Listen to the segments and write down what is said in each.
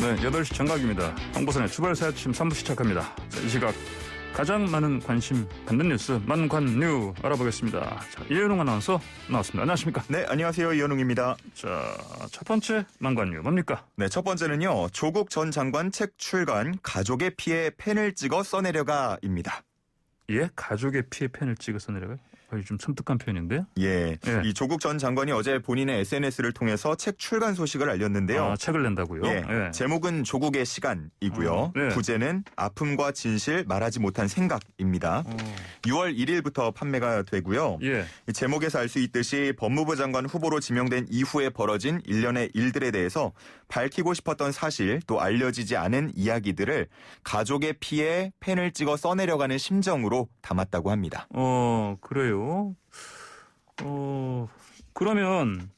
네, 8시 정각입니다. 황보선의 주발사 아침 3부 시작합니다. 자, 이 시각 가장 많은 관심 갖는 뉴스 만관뉴 알아보겠습니다. 자, 이현웅 아나운서 나왔습니다. 안녕하십니까? 네, 안녕하세요. 이현웅입니다. 자, 첫 번째 만관뉴 뭡니까? 네, 첫 번째는요. 조국 전 장관 책 출간 가족의 피해 펜을 찍어 써내려가입니다. 예? 가족의 피해 펜을 찍어 써내려가요? 좀 섬뜩한 표현인데요. 예. 이 조국 전 장관이 어제 본인의 SNS를 통해서 책 출간 소식을 알렸는데요. 아, 책을 낸다고요? 예. 제목은 조국의 시간이고요. 네. 부제는 아픔과 진실 말하지 못한 생각입니다. 6월 1일부터 판매가 되고요. 예. 이 제목에서 알 수 있듯이 법무부 장관 후보로 지명된 이후에 벌어진 일련의 일들에 대해서 밝히고 싶었던 사실 또 알려지지 않은 이야기들을 가족의 피해 펜을 찍어 써내려가는 심정으로 담았다고 합니다. 그래요. 그러면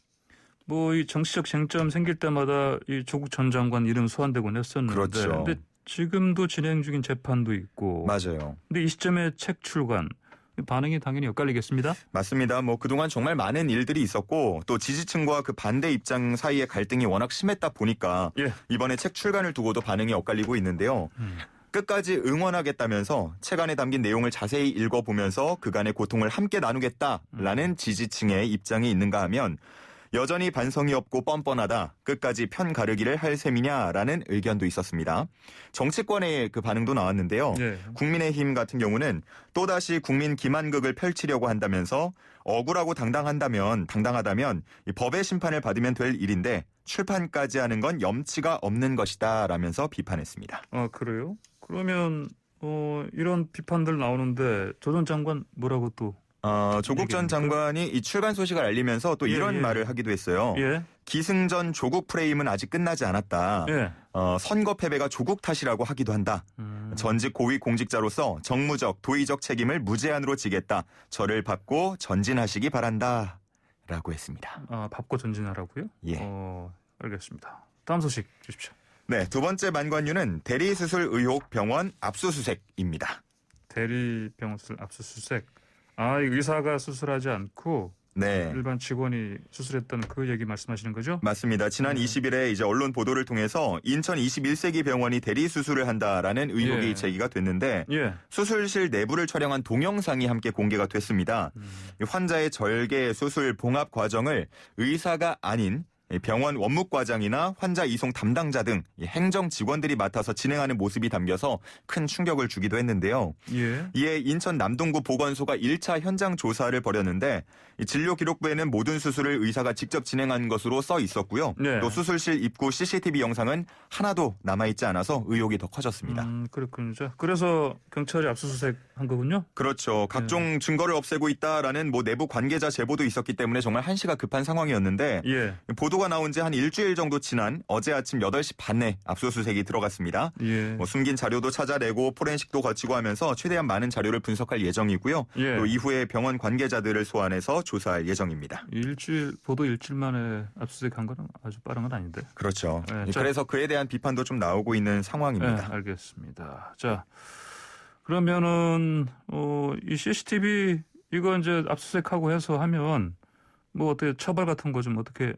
뭐 이 정치적 쟁점 생길 때마다 이 조국 전 장관 이름 소환되곤 했었는데, 그렇죠. 근데 지금도 진행 중인 재판도 있고, 맞아요. 근데 이 시점에 책 출간 반응이 당연히 엇갈리겠습니다. 맞습니다. 뭐 그동안 정말 많은 일들이 있었고 또 지지층과 그 반대 입장 사이의 갈등이 워낙 심했다 보니까 예. 이번에 책 출간을 두고도 반응이 엇갈리고 있는데요. 끝까지 응원하겠다면서 책 안에 담긴 내용을 자세히 읽어보면서 그간의 고통을 함께 나누겠다라는 지지층의 입장이 있는가 하면 여전히 반성이 없고 뻔뻔하다. 끝까지 편 가르기를 할 셈이냐라는 의견도 있었습니다. 정치권의 그 반응도 나왔는데요. 네. 국민의힘 같은 경우는 또다시 국민 기만극을 펼치려고 한다면서 억울하고 당당하다면 이 법의 심판을 받으면 될 일인데 출판까지 하는 건 염치가 없는 것이다 라면서 비판했습니다. 아, 그래요? 그러면 이런 비판들 나오는데 조 전 장관 뭐라고 또? 조국 전 장관이 이 출간 소식을 알리면서 또 이런 말을 하기도 했어요. 예. 기승전 조국 프레임은 아직 끝나지 않았다. 예. 선거 패배가 조국 탓이라고 하기도 한다. 전직 고위 공직자로서 정무적, 도의적 책임을 무제한으로 지겠다. 저를 밟고 전진하시기 바란다. 라고 했습니다. 밟고 전진하라고요? 예. 알겠습니다. 다음 소식 주십시오. 네, 두 번째 만관유는 대리수술 의혹 병원 압수수색입니다. 대리병원 수술 압수수색. 이 의사가 수술하지 않고 네. 일반 직원이 수술했다는 그 얘기 말씀하시는 거죠? 맞습니다. 지난 20일에 이제 언론 보도를 통해서 인천 21세기 병원이 대리 수술을 한다라는 의혹이 제기가 됐는데 수술실 내부를 촬영한 동영상이 함께 공개가 됐습니다. 환자의 절개 수술 봉합 과정을 의사가 아닌 병원 원무과장이나 환자 이송 담당자 등 행정 직원들이 맡아서 진행하는 모습이 담겨서 큰 충격을 주기도 했는데요. 이에 인천 남동구 보건소가 1차 현장 조사를 벌였는데 진료 기록부에는 모든 수술을 의사가 직접 진행한 것으로 써 있었고요. 또 수술실 입구 CCTV 영상은 하나도 남아있지 않아서 의혹이 더 커졌습니다. 그렇군요. 그래서 경찰이 압수수색한 거군요? 그렇죠. 각종 증거를 없애고 있다라는 내부 관계자 제보도 있었기 때문에 정말 한시가 급한 상황이었는데 보도가 나온 지 한 일주일 정도 지난 어제 아침 8시 반에 압수수색이 들어갔습니다. 숨긴 자료도 찾아내고 포렌식도 거치고 하면서 최대한 많은 자료를 분석할 예정이고요. 또 이후에 병원 관계자들을 소환해서 조사할 예정입니다. 보도 일주일 만에 압수수색한 건 아주 빠른 건 아닌데. 그렇죠. 그래서 그에 대한 비판도 좀 나오고 있는 상황입니다. 알겠습니다. 자, 그러면은 이 CCTV 이거 이제 압수수색하고 해서 하면 어떻게 처벌 같은 거 좀 어떻게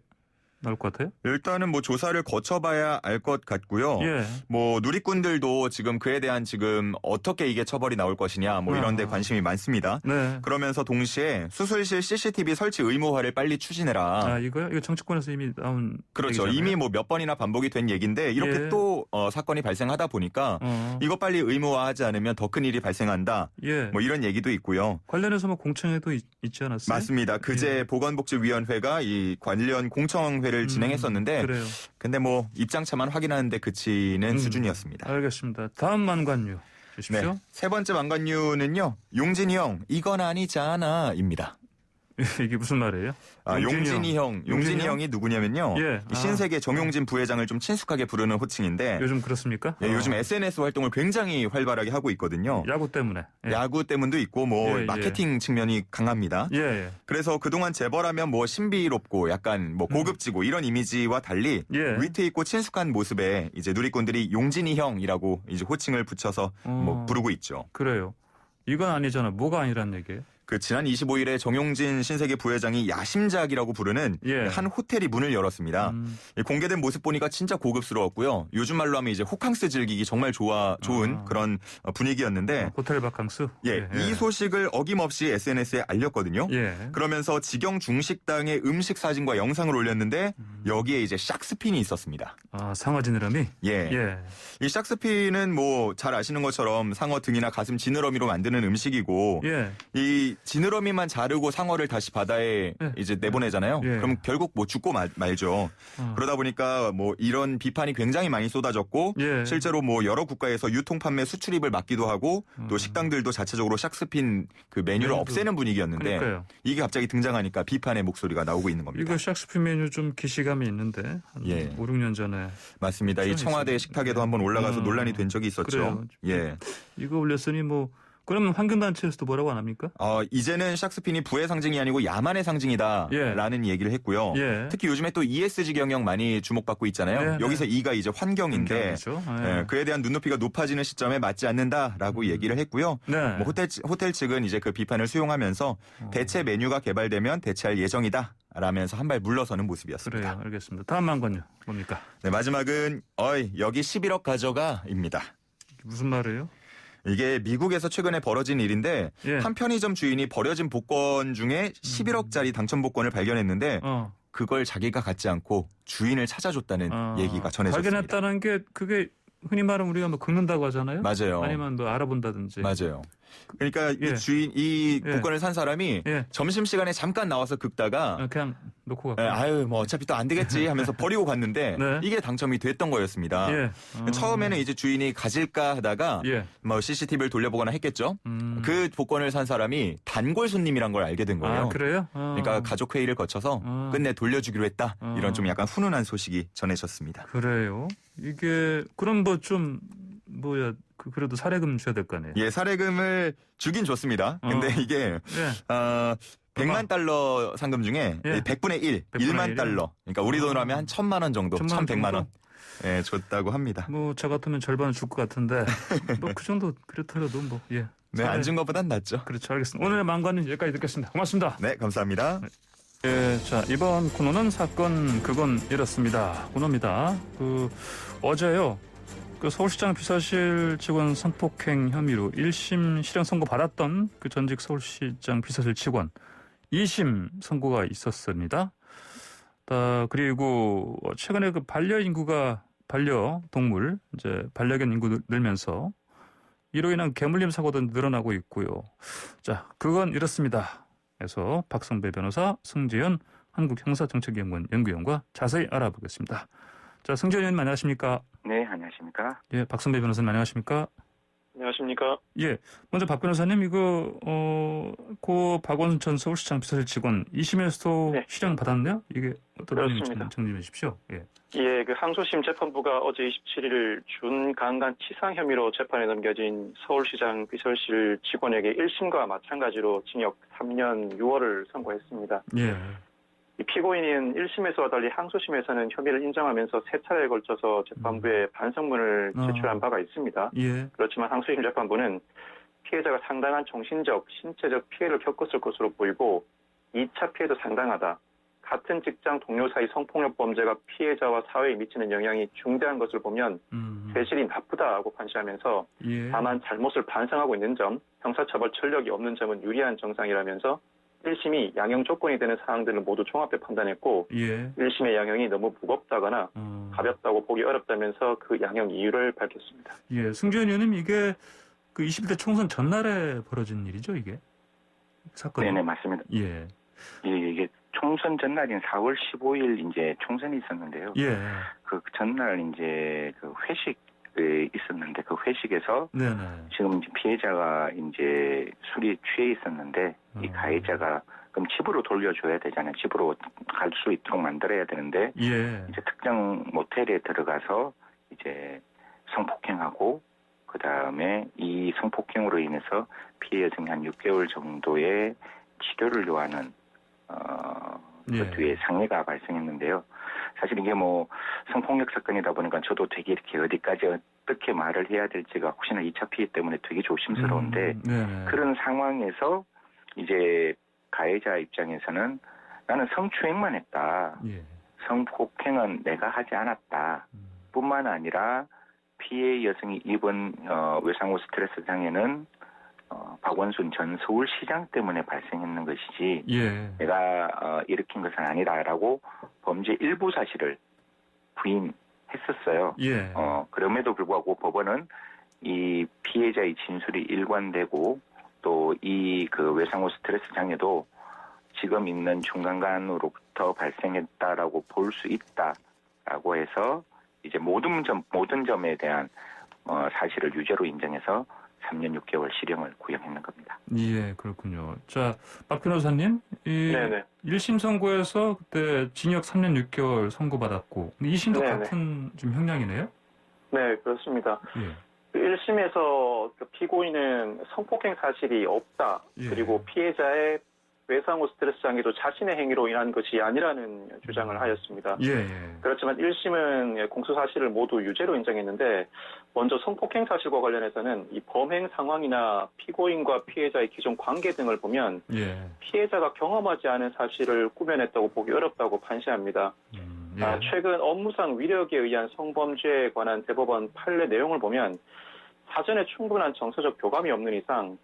나올 것 같아요? 일단은 조사를 거쳐봐야 알 것 같고요. 누리꾼들도 지금 그에 대한 지금 어떻게 이게 처벌이 나올 것이냐 이런 데 관심이 많습니다. 그러면서 동시에 수술실 CCTV 설치 의무화를 빨리 추진해라. 이거요? 이거 정치권에서 이미 나온 그렇죠. 얘기잖아요. 이미 몇 번이나 반복이 된 얘기인데 이렇게 또 사건이 발생하다 보니까 이거 빨리 의무화하지 않으면 더 큰 일이 발생한다. 이런 얘기도 있고요. 관련해서 공청회도 있지 않았어요? 맞습니다. 그제 보건복지위원회가 이 관련 공청회를 진행했었는데 근데 입장차만 확인하는데 그치는 수준이었습니다. 알겠습니다. 다음 만관유 주십시오. 네. 세 번째 만관유는요. 용진이 형 이건 아니잖아입니다. 이게 무슨 말이에요? 용진이 형이 누구냐면요. 신세계 정용진 부회장을 좀 친숙하게 부르는 호칭인데 요즘 그렇습니까? 요즘 SNS 활동을 굉장히 활발하게 하고 있거든요. 야구 때문에. 야구 때문도 있고 마케팅 측면이 강합니다. 그래서 그동안 재벌하면 신비롭고 약간 고급지고 이런 이미지와 달리 위트 있고 친숙한 모습에 이제 누리꾼들이 용진이 형이라고 이제 호칭을 붙여서 부르고 있죠. 그래요. 이건 아니잖아. 뭐가 아니란 얘기예요? 그 지난 25일에 정용진 신세계 부회장이 야심작이라고 부르는 예. 한 호텔이 문을 열었습니다. 공개된 모습 보니까 진짜 고급스러웠고요. 요즘 말로 하면 이제 호캉스 즐기기 정말 좋은 그런 분위기였는데 호텔 바캉스? 예, 이 소식을 어김없이 SNS에 알렸거든요. 예. 그러면서 직영 중식당의 음식 사진과 영상을 올렸는데 여기에 이제 샥스핀이 있었습니다. 상어 지느러미? 예. 이 샥스핀은 뭐 잘 아시는 것처럼 상어 등이나 가슴 지느러미로 만드는 음식이고 예. 이 지느러미만 자르고 상어를 다시 바다에 이제 내보내잖아요. 예. 그럼 결국 뭐 죽고 말죠. 그러다 보니까 뭐 이런 비판이 굉장히 많이 쏟아졌고 예. 실제로 뭐 여러 국가에서 유통 판매 수출입을 막기도 하고 또 식당들도 자체적으로 샥스핀 그 메뉴를 없애는 분위기였는데 그러니까요. 이게 갑자기 등장하니까 비판의 목소리가 나오고 있는 겁니다. 이거 샥스핀 메뉴 좀 기시감이 있는데 한 5, 6년 전에 맞습니다. 이 청와대 식탁에도 한번 올라가서 논란이 된 적이 있었죠. 그래요. 예. 이거 올렸으니 뭐 그러면 환경단체에서도 뭐라고 안 합니까? 이제는 샥스핀이 부의 상징이 아니고 야만의 상징이다라는 얘기를 했고요. 예. 특히 요즘에 또 ESG 경영 많이 주목받고 있잖아요. 여기서 E가 이제 환경인데 그에 대한 눈높이가 높아지는 시점에 맞지 않는다라고 얘기를 했고요. 네. 뭐 호텔 측은 이제 그 비판을 수용하면서 대체 메뉴가 개발되면 대체할 예정이다. 라면서 한 발 물러서는 모습이었습니다. 그래요. 알겠습니다. 다음 한건요. 뭡니까? 네, 마지막은 여기 11억 가져가입니다. 무슨 말이에요? 이게 미국에서 최근에 벌어진 일인데 한 편의점 주인이 버려진 복권 중에 11억짜리 당첨 복권을 발견했는데 그걸 자기가 갖지 않고 주인을 찾아줬다는 얘기가 전해졌습니다. 발견했다는 게 그게 흔히 말하면 우리가 뭐 긁는다고 하잖아요. 맞아요. 아니면 뭐 알아본다든지. 맞아요. 그러니까 이 복권을 산 사람이 점심시간에 잠깐 나와서 긁다가 그냥 놓고 갔고. 아유 뭐 어차피 또 안 되겠지 하면서 버리고 갔는데 이게 당첨이 됐던 거였습니다. 처음에는 이제 주인이 가질까 하다가 뭐 CCTV를 돌려보거나 했겠죠. 그 복권을 산 사람이 단골 손님이란 걸 알게 된 거예요. 그래요? 그러니까 가족 회의를 거쳐서 끝내 돌려주기로 했다. 이런 좀 약간 훈훈한 소식이 전해졌습니다. 그래요? 이게 그럼 뭐 좀 그래도 사례금 줘야 될 거 아니에요? 예, 사례금을 주긴 줬습니다. 근데 이게 100만 달러 상금 중에 100분의 1, 1만 달러. 그러니까 우리 돈으로 하면 한 1,000만 원 정도, 1,100만 원. 예, 줬다고 합니다. 뭐 저 같으면 절반은 줄 것 같은데 뭐 그 정도 그렇더라도 뭐 예. 네, 안 준 것보단 낫죠. 그렇죠. 알겠습니다. 오늘의 망관은 여기까지 듣겠습니다. 고맙습니다. 네, 감사합니다. 예, 자, 이번 코너는 사건 그건 이렇습니다. 코너입니다. 어제요. 서울시장 비서실 직원 성폭행 혐의로 1심 실형 선고 받았던 그 전직 서울시장 비서실 직원 2심 선고가 있었습니다. 그리고 최근에 그 반려동물 이제 반려견 인구 늘면서 이로 인한 개물림 사고도 늘어나고 있고요. 자, 그건 이렇습니다. 그래서 박성배 변호사, 승재현 한국형사정책연구원 연구위원과 자세히 알아보겠습니다. 자, 승재현 의원님 안녕하십니까? 네, 안녕하십니까? 예, 박성배 변호사님 안녕하십니까? 안녕하십니까? 예, 먼저 박 변호사님 고 박원순 전 서울시장 비서실 직원 2심에서도 실형 받았네요? 이게 어떤 의미인지 정리해 주십시오. 예. 예, 그 항소심 재판부가 어제 27일 준강간 치상 혐의로 재판에 넘겨진 서울시장 비서실 직원에게 1심과 마찬가지로 징역 3년 6월을 선고했습니다. 예. 이 피고인인 1심에서와 달리 항소심에서는 혐의를 인정하면서 3차례에 걸쳐서 재판부에 반성문을 제출한 바가 있습니다. 예. 그렇지만 항소심 재판부는 피해자가 상당한 정신적, 신체적 피해를 겪었을 것으로 보이고 2차 피해도 상당하다. 같은 직장 동료 사이 성폭력 범죄가 피해자와 사회에 미치는 영향이 중대한 것을 보면 죄질이 나쁘다고 판시하면서 다만 잘못을 반성하고 있는 점, 형사처벌 전력이 없는 점은 유리한 정상이라면서 1심이 양형 조건이 되는 사항들을 모두 종합해 판단했고 1심의 양형이 너무 무겁다거나 가볍다고 보기 어렵다면서 그 양형 이유를 밝혔습니다. 예, 승재현 의원님 이게 그 21대 총선 전날에 벌어진 일이죠, 이게? 사건이? 네네, 맞습니다. 예. 이게 총선 전날인 4월 15일 이제 총선이 있었는데요. 예. 그 전날 이제 그 회식 있었는데 그 회식에서 지금 이제 피해자가 이제 술이 취해 있었는데 이 가해자가 그럼 집으로 돌려줘야 되잖아요. 집으로 갈 수 있도록 만들어야 되는데 이제 특정 모텔에 들어가서 이제 성폭행하고 그 다음에 이 성폭행으로 인해서 피해 여성이 한 6개월 정도의 치료를 요하는 그 뒤에 상해가 발생했는데요. 사실 이게 뭐 성폭력 사건이다 보니까 저도 되게 이렇게 어디까지 어떻게 말을 해야 될지가 혹시나 2차 피해 때문에 되게 조심스러운데 그런 상황에서 이제 가해자 입장에서는 나는 성추행만 했다. 예. 성폭행은 내가 하지 않았다. 뿐만 아니라 피해 여성이 입은 외상후 스트레스 장애는 박원순 전 서울시장 때문에 발생했는 것이지 예. 내가 일으킨 것은 아니다라고 범죄 일부 사실을 부인했었어요. 예. 그럼에도 불구하고 법원은 이 피해자의 진술이 일관되고 또 이 그 외상후 스트레스 장애도 지금 있는 중간간으로부터 발생했다라고 볼 수 있다라고 해서 이제 모든 점에 대한 사실을 유죄로 인정해서 3년 6개월 실형을 구형했는 겁니다. 예, 그렇군요. 자, 박 변호사님, 네네. 1심 선고에서 그때 징역 3년 6개월 선고받았고 2심도 네네. 같은 좀 형량이네요? 네, 그렇습니다. 예. 1심에서 피고인은 성폭행 사실이 없다. 예. 그리고 피해자의 외상후 스트레스 장애도 자신의 행위로 인한 것이 아니라는 주장을 하였습니다. 예, 예. 그렇지만 1심은 공소 사실을 모두 유죄로 인정했는데 먼저 성폭행 사실과 관련해서는 이 범행 상황이나 피고인과 피해자의 기존 관계 등을 보면 예. 피해자가 경험하지 않은 사실을 꾸며냈다고 보기 어렵다고 판시합니다. 예. 최근 업무상 위력에 의한 성범죄에 관한 대법원 판례 내용을 보면 사전에 충분한 정서적 교감이 없는 이상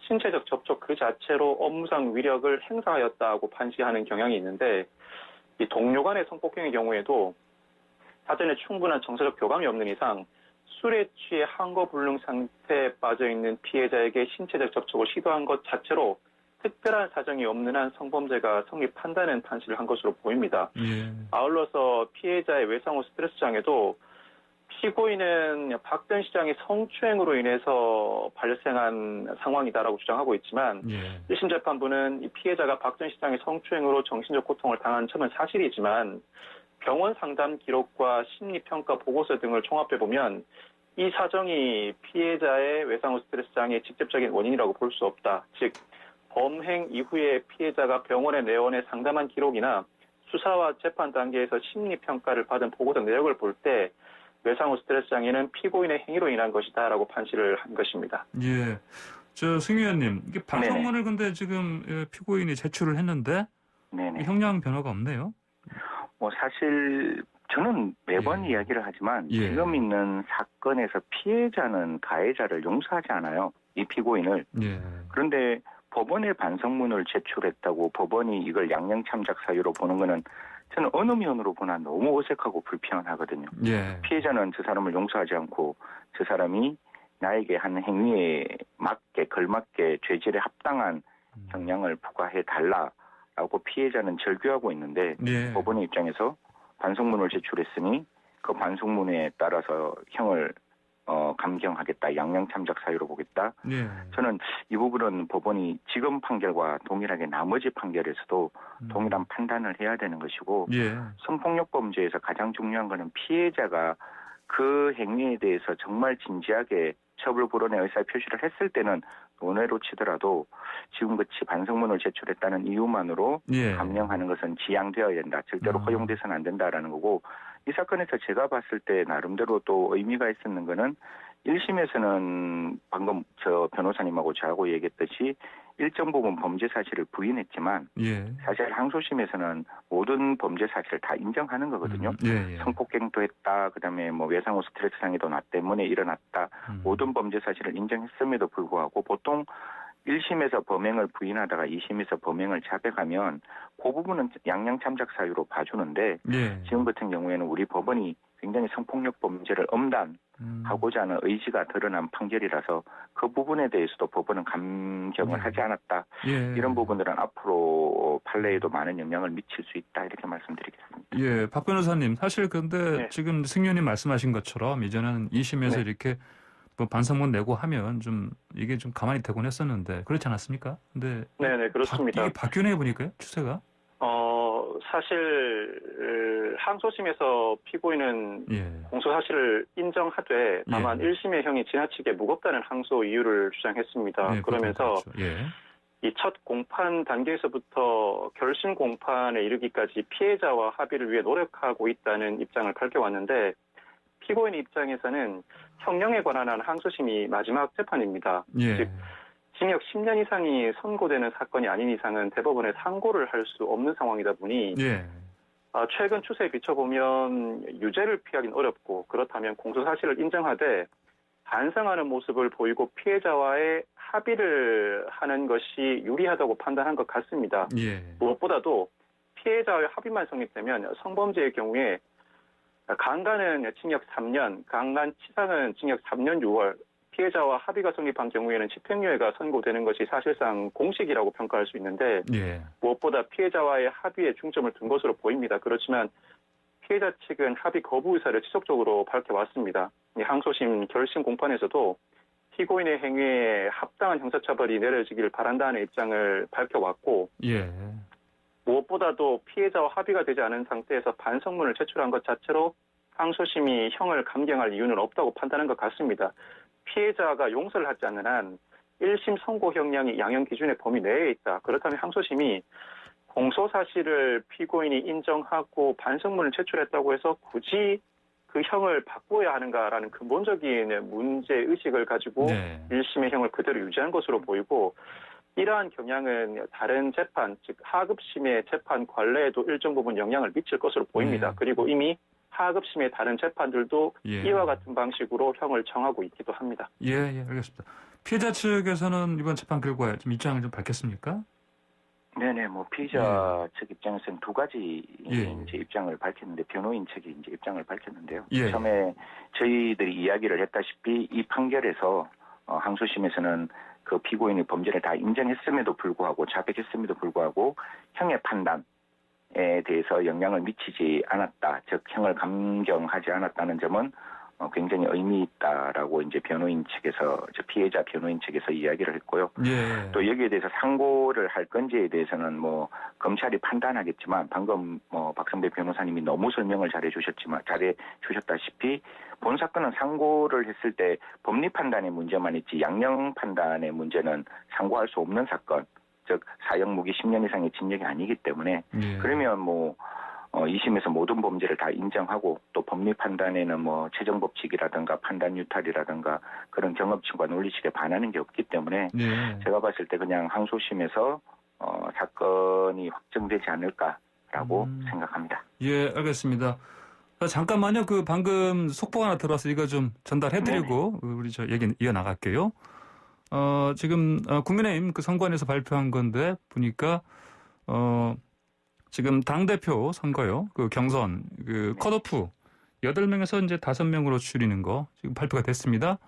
신체적 접촉 그 자체로 업무상 위력을 행사하였다고 판시하는 경향이 있는데 이 동료 간의 성폭행의 경우에도 사전에 충분한 정서적 교감이 없는 이상 술에 취해 한거불능 상태에 빠져있는 피해자에게 신체적 접촉을 시도한 것 자체로 특별한 사정이 없는 한 성범죄가 성립한다는 판시를 한 것으로 보입니다. 예. 아울러서 피해자의 외상후 스트레스 장애도 피고인은 박 전 시장의 성추행으로 인해서 발생한 상황이다라고 주장하고 있지만 예. 1심 재판부는 이 피해자가 박 전 시장의 성추행으로 정신적 고통을 당한 점은 사실이지만 병원 상담 기록과 심리평가 보고서 등을 종합해보면 이 사정이 피해자의 외상후 스트레스 장애의 직접적인 원인이라고 볼 수 없다. 즉 범행 이후에 피해자가 병원에 내원해 상담한 기록이나 수사와 재판 단계에서 심리평가를 받은 보고서 내역을 볼 때 외상후 스트레스 장애는 피고인의 행위로 인한 것이다라고 판시를 한 것입니다. 예. 승 의원님, 이게 반성문을 근데 지금 피고인이 제출을 했는데 네네. 형량 변화가 없네요. 사실 저는 매번 이야기를 하지만 지금 있는 사건에서 피해자는 가해자를 용서하지 않아요. 이 피고인을. 예. 그런데 법원에 반성문을 제출했다고 법원이 이걸 양형참작 사유로 보는 거는 저는 어느 면으로 보나 너무 어색하고 불편하거든요. 예. 피해자는 저 사람을 용서하지 않고 저 사람이 나에게 한 행위에 맞게 걸맞게 죄질에 합당한 형량을 부과해 달라라고 피해자는 절규하고 있는데 법원의 입장에서 반성문을 제출했으니 그 반성문에 따라서 형을 감경하겠다, 양형참작 사유로 보겠다. 저는 이 부분은 법원이 지금 판결과 동일하게 나머지 판결에서도 동일한 판단을 해야 되는 것이고 성폭력 범죄에서 가장 중요한 것은 피해자가 그 행위에 대해서 정말 진지하게 처벌 불원의 의사 표시를 했을 때는 논외로 치더라도 지금같이 반성문을 제출했다는 이유만으로 감형하는 것은 지양되어야 된다. 절대로 허용돼서는 안 된다라는 거고 이 사건에서 제가 봤을 때 나름대로 또 의미가 있었는 거는 1심에서는 방금 저 변호사님하고 저하고 얘기했듯이 일정 부분 범죄 사실을 부인했지만 사실 항소심에서는 모든 범죄 사실을 다 인정하는 거거든요. 성폭행도 했다. 그다음에 외상후 스트레스 장애도 나 때문에 일어났다. 모든 범죄 사실을 인정했음에도 불구하고 보통 1심에서 범행을 부인하다가 2심에서 범행을 자백하면 그 부분은 양형참작 사유로 봐주는데 지금 같은 경우에는 우리 법원이 굉장히 성폭력 범죄를 엄단하고자 하는 의지가 드러난 판결이라서 그 부분에 대해서도 법원은 감경을 하지 않았다. 이런 부분들은 앞으로 판례에도 많은 영향을 미칠 수 있다. 이렇게 말씀드리겠습니다. 예, 박 변호사님. 사실 근데 지금 승 의원님 말씀하신 것처럼 이제는 2심에서 이렇게 반성문 내고 하면 이게 좀 가만히 되곤 했었는데 그렇지 않았습니까? 근데 네네, 그렇습니다. 이게 바뀌네 보니까요, 추세가? 사실 항소심에서 피고인은 공소 사실을 인정하되 다만 1심의 형이 지나치게 무겁다는 항소 이유를 주장했습니다. 그러면서 이 첫 공판 단계에서부터 결심 공판에 이르기까지 피해자와 합의를 위해 노력하고 있다는 입장을 밝혀왔는데 피고인 입장에서는 형량에 관한 항소심이 마지막 재판입니다. 즉 징역 10년 이상이 선고되는 사건이 아닌 이상은 대법원에 상고를 할 수 없는 상황이다 보니 예. 최근 추세에 비춰보면 유죄를 피하기는 어렵고 그렇다면 공소 사실을 인정하되 반성하는 모습을 보이고 피해자와의 합의를 하는 것이 유리하다고 판단한 것 같습니다. 예. 무엇보다도 피해자와의 합의만 성립되면 성범죄의 경우에 강간은 징역 3년, 강간치사는 징역 3년 6월, 피해자와 합의가 성립한 경우에는 집행유예가 선고되는 것이 사실상 공식이라고 평가할 수 있는데 예. 무엇보다 피해자와의 합의에 중점을 둔 것으로 보입니다. 그렇지만 피해자 측은 합의 거부 의사를 지속적으로 밝혀왔습니다. 항소심 결심 공판에서도 피고인의 행위에 합당한 형사처벌이 내려지기를 바란다는 입장을 밝혀왔고 예. 무엇보다도 피해자와 합의가 되지 않은 상태에서 반성문을 제출한 것 자체로 항소심이 형을 감경할 이유는 없다고 판단한 것 같습니다. 피해자가 용서를 하지 않는 한 1심 선고 형량이 양형 기준의 범위 내에 있다. 그렇다면 항소심이 공소 사실을 피고인이 인정하고 반성문을 제출했다고 해서 굳이 그 형을 바꿔야 하는가라는 근본적인 문제의식을 가지고 네. 1심의 형을 그대로 유지한 것으로 보이고 이러한 경향은 다른 재판, 즉 하급심의 재판 관례에도 일정 부분 영향을 미칠 것으로 보입니다. 네. 그리고 이미 하급심의 다른 재판들도 예. 이와 같은 방식으로 형을 정하고 있기도 합니다. 예, 알겠습니다. 피해자 측에서는 이번 재판 결과에 좀 입장을 좀 밝혔습니까? 네네, 피의자 측 입장에서는 두 가지 예. 이제 입장을 밝혔는데 변호인 측이 이제 입장을 밝혔는데요. 예. 처음에 저희들이 이야기를 했다시피 이 판결에서 항소심에서는 그 피고인의 범죄를 다 인정했음에도 불구하고 자백했음에도 불구하고 형의 판단에 대해서 영향을 미치지 않았다, 즉 형을 감경하지 않았다는 점은 굉장히 의미 있다라고 이제 변호인 측에서 피해자 변호인 측에서 이야기를 했고요. 예. 또 여기에 대해서 상고를 할 건지에 대해서는 검찰이 판단하겠지만 방금 박성배 변호사님이 너무 설명을 잘해 주셨다시피 본 사건은 상고를 했을 때 법리 판단의 문제만 있지 양형 판단의 문제는 상고할 수 없는 사건, 즉 사형 무기 10년 이상의 징역이 아니기 때문에 예. 그러면 2심에서 모든 범죄를 다 인정하고 또 법리 판단에는 최종 법칙이라든가 판단 유탈이라든가 그런 경험칙과 논리식에 반하는 게 없기 때문에 예. 제가 봤을 때 그냥 항소심에서 사건이 확정되지 않을까라고 생각합니다. 예, 알겠습니다. 잠깐만요. 방금 속보가 하나 들어와서 이거 좀 전달해드리고 우리 얘기 이어나갈게요. 지금 국민의힘 선관위에서 발표한 건데 보니까 지금 당대표 선거요. 경선, 컷오프 8명에서 이제 5명으로 줄이는 거 지금 발표가 됐습니다.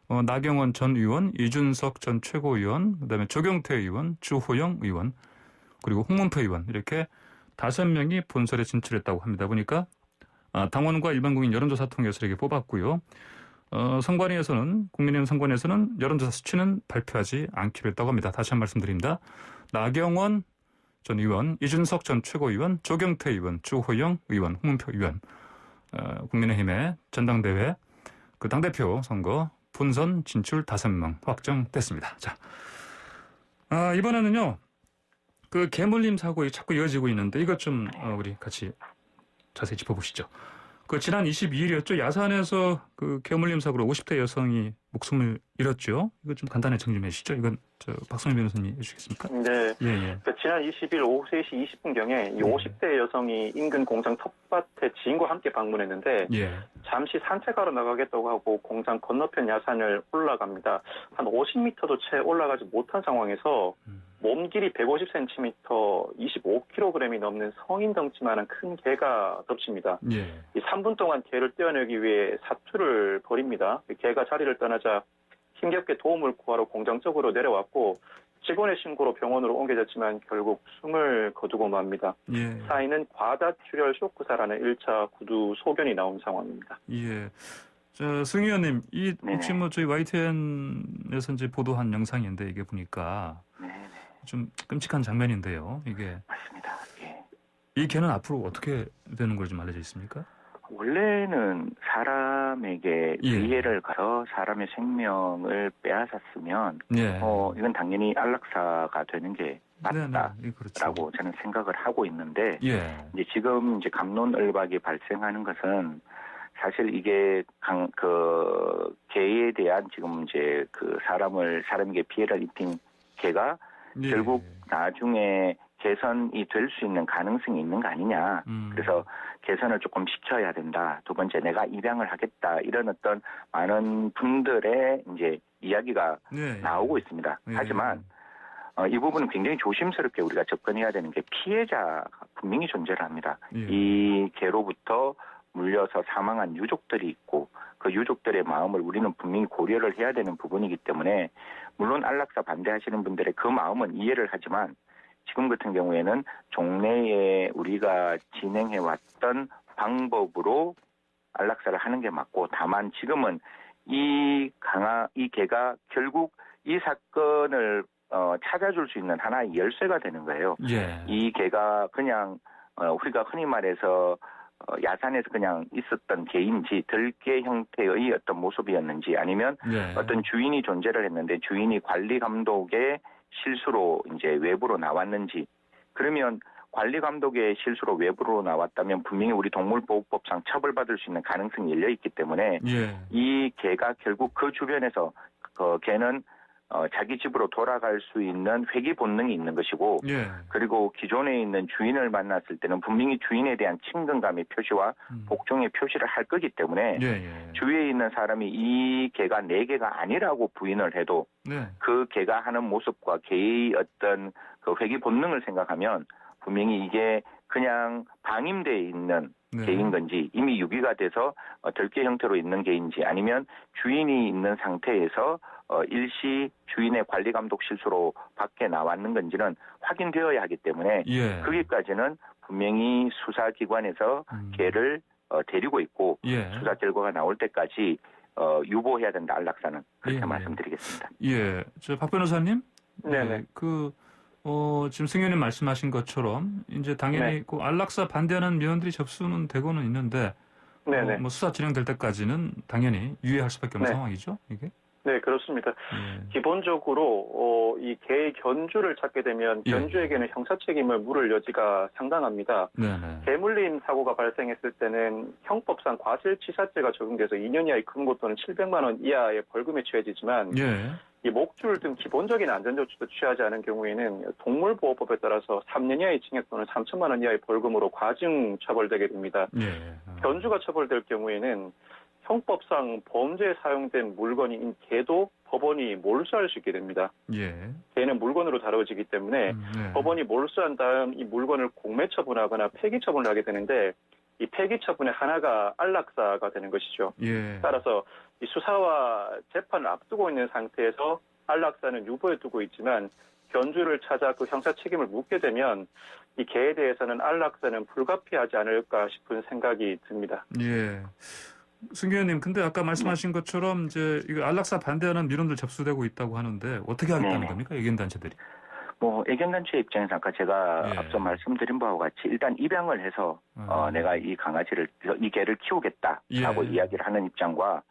나경원 전 의원, 이준석 전 최고위원, 그다음에 조경태 의원, 주호영 의원, 그리고 홍문표 의원 이렇게 5명이 본선에 진출했다고 합니다. 보니까 당원과 일반 국민 여론조사 통해서 이렇게 뽑았고요. 선관위에서는 국민의힘 선관위에서는 여론조사 수치는 발표하지 않기로 했다고 합니다. 다시 한 번 말씀드립니다. 나경원 전 의원, 이준석 전 최고위원, 조경태 의원, 주호영 의원, 홍문표 의원, 국민의힘의 전당대회 당대표 선거 본선 진출 5명 확정됐습니다. 자, 이번에는요, 개물림 사고가 자꾸 이어지고 있는데 이것 좀 우리 같이 자세히 짚어보시죠. 지난 22일이었죠. 야산에서 개물림 사고로 50대 여성이 목숨을 잃었죠. 이거 좀 간단히 정리 좀 해주시죠. 이건 박성희 변호사님 해주시겠습니까? 네. 예. 지난 20일 오후 3시 20분경에 이 50대 여성이 인근 공장 텃밭에 지인과 함께 방문했는데 잠시 산책하러 나가겠다고 하고 공장 건너편 야산을 올라갑니다. 한 50m도 채 올라가지 못한 상황에서 몸 길이 150cm, 25kg이 넘는 성인 덩치만한 큰 개가 덮칩니다. 이 3분 동안 개를 떼어내기 위해 사투를 벌입니다. 개가 자리를 떠나자 힘겹게 도움을 구하러 공장 쪽으로 내려왔고 직원의 신고로 병원으로 옮겨졌지만 결국 숨을 거두고 맙니다. 사인은 과다출혈 쇼크사라는 1차 구두 소견이 나온 상황입니다. 예. 승 의원님, 혹시 저희 YTN에서 이제 보도한 영상인데 이게 보니까 좀 끔찍한 장면인데요. 이게 맞습니다. 예. 이 개는 앞으로 어떻게 되는 걸 좀 알려져 있습니까? 원래는 사람에게 위해를 가서 사람의 생명을 빼앗았으면 이건 당연히 안락사가 되는 게 맞다라고 저는 생각을 하고 있는데 이제 지금 감론을박이 발생하는 것은 사실 이게 개에 대한 거대한 지금 이제 그 사람에게 피해를 입힌 개가 결국 나중에 개선이 될 수 있는 가능성이 있는 거 아니냐. 그래서 개선을 조금 시켜야 된다. 두 번째, 내가 입양을 하겠다. 이런 어떤 많은 분들의 이제 이야기가 나오고 있습니다. 하지만 이 부분은 굉장히 조심스럽게 우리가 접근해야 되는 게 피해자가 분명히 존재를 합니다. 이 개로부터 물려서 사망한 유족들이 있고 그 유족들의 마음을 우리는 분명히 고려를 해야 되는 부분이기 때문에 물론 안락사 반대하시는 분들의 그 마음은 이해를 하지만 지금 같은 경우에는 종래에 우리가 진행해왔던 방법으로 안락사를 하는 게 맞고 다만 지금은 이 개가 결국 이 사건을 찾아줄 수 있는 하나의 열쇠가 되는 거예요. 이 개가 그냥 우리가 흔히 말해서 야산에서 그냥 있었던 개인지 들개 형태의 어떤 모습이었는지 아니면 어떤 주인이 존재를 했는데 주인이 관리 감독의 실수로 이제 외부로 나왔는지 그러면 관리 감독의 실수로 외부로 나왔다면 분명히 우리 동물보호법상 처벌받을 수 있는 가능성이 열려 있기 때문에 이 개가 결국 그 주변에서 그 개는 자기 집으로 돌아갈 수 있는 회귀 본능이 있는 것이고 그리고 기존에 있는 주인을 만났을 때는 분명히 주인에 대한 친근감의 표시와 복종의 표시를 할 거기 때문에 주위에 있는 사람이 이 개가 내 개가 아니라고 부인을 해도 그 개가 하는 모습과 개의 어떤 그 회귀 본능을 생각하면 분명히 이게 그냥 방임되어 있는 개인 건지 이미 유기가 돼서 들개 형태로 있는 개인지 아니면 주인이 있는 상태에서 일시 주인의 관리 감독 실수로 밖에 나왔는 건지는 확인되어야 하기 때문에 거기까지는 분명히 수사기관에서 개를 데리고 있고 수사 결과가 나올 때까지 유보해야 된다. 안락사는 그렇게 말씀드리겠습니다. 저 박 변호사님, 지금 승 의원님 말씀하신 것처럼 이제 당연히 그 안락사 반대하는 면들이 접수는 되고는 있는데 뭐 수사 진행될 때까지는 당연히 유예할 수밖에 없는 상황이죠, 이게? 네, 그렇습니다. 기본적으로 이 개의 견주를 찾게 되면 견주에게는 형사 책임을 물을 여지가 상당합니다. 개물림 사고가 발생했을 때는 형법상 과실치사죄가 적용돼서 2년 이하의 금고 또는 700만 원 이하의 벌금에 처해지지만 이 목줄 등 기본적인 안전조치도 취하지 않은 경우에는 동물보호법에 따라서 3년 이하의 징역 또는 3천만 원 이하의 벌금으로 과징 처벌되게 됩니다. 견주가 처벌될 경우에는 형법상 범죄에 사용된 물건인 개도 법원이 몰수할 수 있게 됩니다. 개는 물건으로 다뤄지기 때문에 법원이 몰수한 다음 이 물건을 공매 처분하거나 폐기 처분을 하게 되는데 이 폐기 처분의 하나가 안락사가 되는 것이죠. 따라서 이 수사와 재판을 앞두고 있는 상태에서 안락사는 유보해 두고 있지만 견주를 찾아 그 형사 책임을 묻게 되면 이 개에 대해서는 안락사는 불가피하지 않을까 싶은 생각이 듭니다. 승 의원님, 근데 아까 말씀하신 것처럼 이제 이거 안락사 반대하는 민원들 접수되고 있다고 하는데 어떻게 하겠다는 겁니까? 의견단체들이? 의견단체 입장에서 아까 제가 앞서 말씀드린 바와 같이 일단 입양을 해서 내가 이 개를 키우겠다라고 이야기를 하는 입장과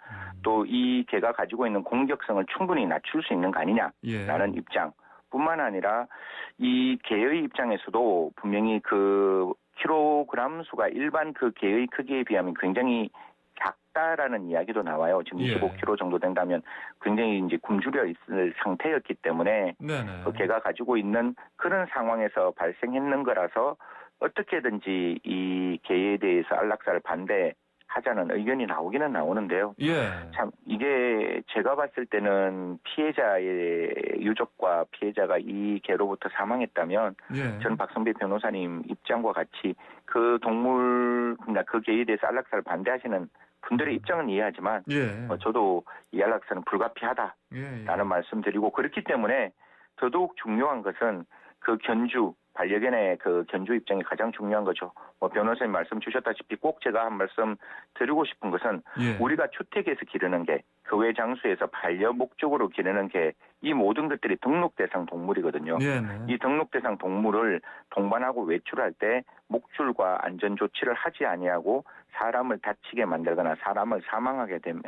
또 이 개가 가지고 있는 공격성을 충분히 낮출 수 있는 거 아니냐라는 입장 뿐만 아니라 이 개의 입장에서도 분명히 그 킬로그램 수가 일반 그 개의 크기에 비하면 굉장히 작다라는 이야기도 나와요. 지금 25kg 정도 된다면 굉장히 이제 굶주려 있을 상태였기 때문에 그 개가 가지고 있는 그런 상황에서 발생했는 거라서 어떻게든지 이 개에 대해서 안락사를 반대하자는 의견이 나오기는 나오는데요. 참 이게 제가 봤을 때는 피해자의 유족과 피해자가 이 개로부터 사망했다면 저는 박성배 변호사님 입장과 같이 그 그러니까 그 개에 대해서 안락사를 반대하시는 분들의 입장은 이해하지만 저도 이 안락사는 불가피하다라는 말씀드리고 그렇기 때문에 더더욱 중요한 것은 그 견주 반려견의 그 견주 입장이 가장 중요한 거죠. 변호사님 말씀 주셨다시피 꼭 제가 한 말씀 드리고 싶은 것은 우리가 주택에서 기르는 개, 교외 장소에서 반려 목적으로 기르는 개, 이 모든 것들이 등록 대상 동물이거든요. 이 등록 대상 동물을 동반하고 외출할 때 목줄과 안전 조치를 하지 아니하고 사람을 다치게 만들거나 사람을 사망하게 되면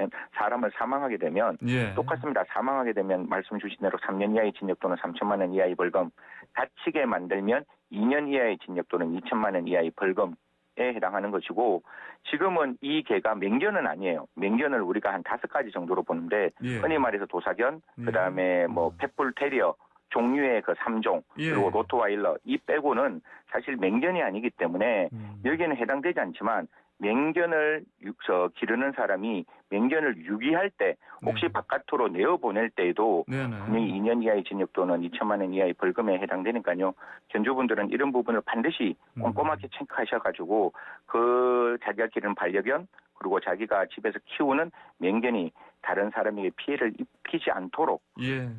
똑같습니다. 사망하게 되면 말씀 주신 대로 3년 이하의 징역 또는 3천만 원 이하의 벌금, 다치게 만들면 2년 이하의 징역 또는 2천만 원 이하의 벌금 해당하는 것이고 지금은 이 개가 맹견은 아니에요. 맹견을 우리가 한 5가지 정도로 보는데 예. 흔히 말해서 도사견, 그다음에 뭐 펫불 테리어 종류의 그 3종 그리고 로트와일러 이 빼고는 사실 맹견이 아니기 때문에 여기에는 해당되지 않지만 맹견을 기르는 사람이 맹견을 유기할 때 혹시 바깥으로 내어보낼 때에도 분명히 2년 이하의 징역 또는 2천만 원 이하의 벌금에 해당되니까요. 견주분들은 이런 부분을 반드시 꼼꼼하게 체크하셔가지고 그 자기가 기르는 반려견 그리고 자기가 집에서 키우는 맹견이 다른 사람에게 피해를 입히지 않도록